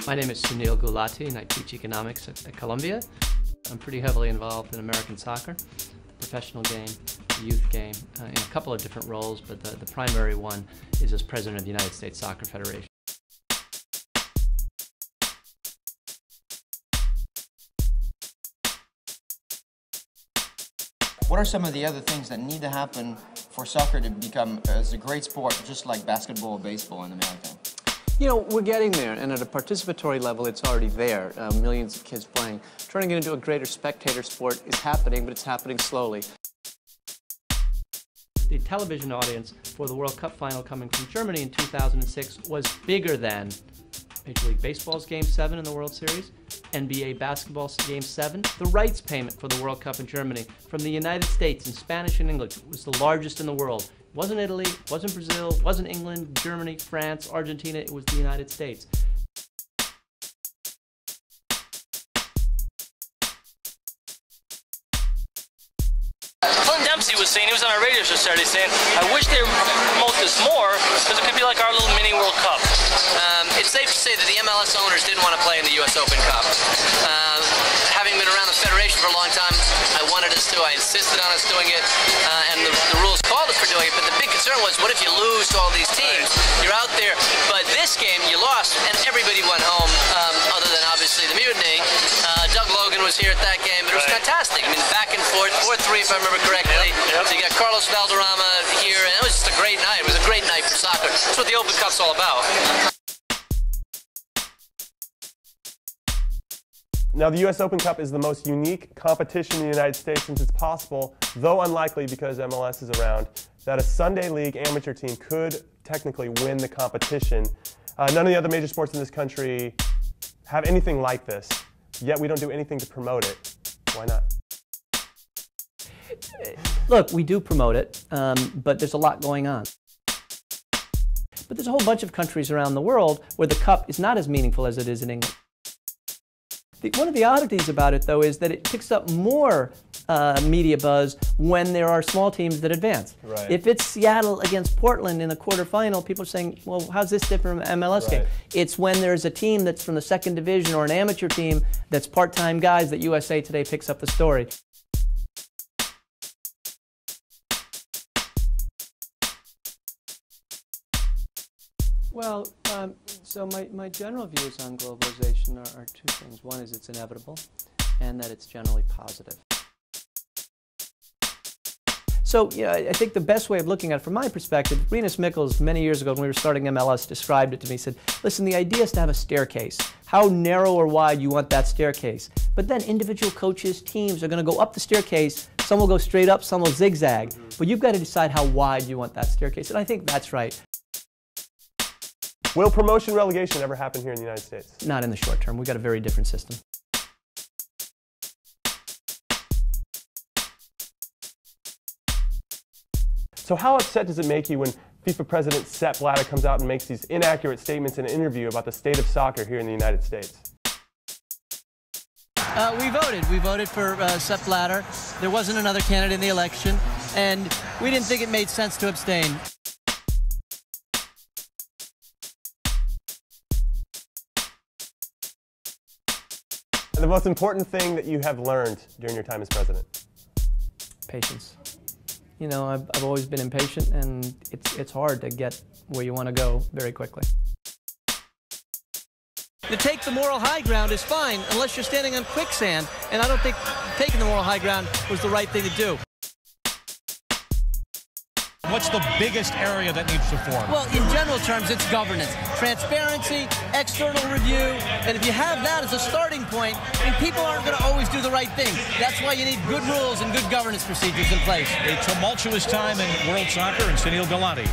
My name is Sunil Gulati and I teach economics at Columbia. I'm pretty heavily involved in American soccer, the professional game, the youth game, in a couple of different roles, but the primary one is as president of the United States Soccer Federation. What are some of the other things that need to happen for soccer to become as a great sport, just like basketball or baseball in America? You know, we're getting there, and at a participatory level, it's already there. Millions of kids playing. Turning it into a greater spectator sport is happening, but it's happening slowly. The television audience for the World Cup final coming from Germany in 2006 was bigger than Major League Baseball's Game 7 in the World Series, NBA basketball's Game 7. The rights payment for the World Cup in Germany from the United States in Spanish and English was the largest in the world. It wasn't Italy, it wasn't Brazil, it wasn't England, Germany, France, Argentina, it was the United States. He was saying, he was on our radio show Saturday saying, I wish they would promote this more because it could be like our little mini World Cup. It's safe to say that the MLS owners didn't want to play in the US Open Cup. Having been around the Federation for a long time, I wanted us to, I insisted on us doing it, and the rules called us for doing it, but the big concern was, what if you lose to all these teams? You're out there, but this game you lost, and everybody went home, other than obviously the mutiny. Doug Logan was here at that game, but it was fantastic. I mean, back and forth, 4-3 if I remember correctly. Yep. So you got Carlos Valderrama here, and it was just a great night. It was a great night for soccer. That's what the Open Cup's all about. Now, the U.S. Open Cup is the most unique competition in the United States since it's possible, though unlikely because MLS is around, that a Sunday League amateur team could technically win the competition. None of the other major sports in this country have anything like this, yet we don't do anything to promote it. Why not? Look, we do promote it, but there's a lot going on. But there's a whole bunch of countries around the world where the Cup is not as meaningful as it is in England. One of the oddities about it, though, is that it picks up more media buzz when there are small teams that advance. Right. If it's Seattle against Portland in the quarterfinal, people are saying, well, how's this different from an MLS game? It's when there's a team that's from the second division or an amateur team that's part-time guys that USA Today picks up the story. Well, so my general views on globalization are two things. One is it's inevitable, and that it's generally positive. So, I think the best way of looking at it from my perspective, Rinus Michels, many years ago when we were starting MLS, described it to me. He said, listen, the idea is to have a staircase. How narrow or wide you want that staircase. But then individual coaches, teams are going to go up the staircase. Some will go straight up, some will zigzag. But you've got to decide how wide you want that staircase. And I think that's right. Will promotion relegation ever happen here in the United States? Not in the short term. We've got a very different system. So how upset does it make you when FIFA President Sepp Blatter comes out and makes these inaccurate statements in an interview about the state of soccer here in the United States? We voted. We voted for Sepp Blatter. There wasn't another candidate in the election, and we didn't think it made sense to abstain. The most important thing that you have learned during your time as president? Patience. You know, I've always been impatient, and it's hard to get where you want to go very quickly. To take the moral high ground is fine, unless you're standing on quicksand, and I don't think taking the moral high ground was the right thing to do. What's the biggest area that needs reform? Well, in general terms, it's governance. Transparency, external review, and if you have that as a starting point, then people aren't going to always do the right thing. That's why you need good rules and good governance procedures in place. A tumultuous time in world soccer, and Sunil Gulati.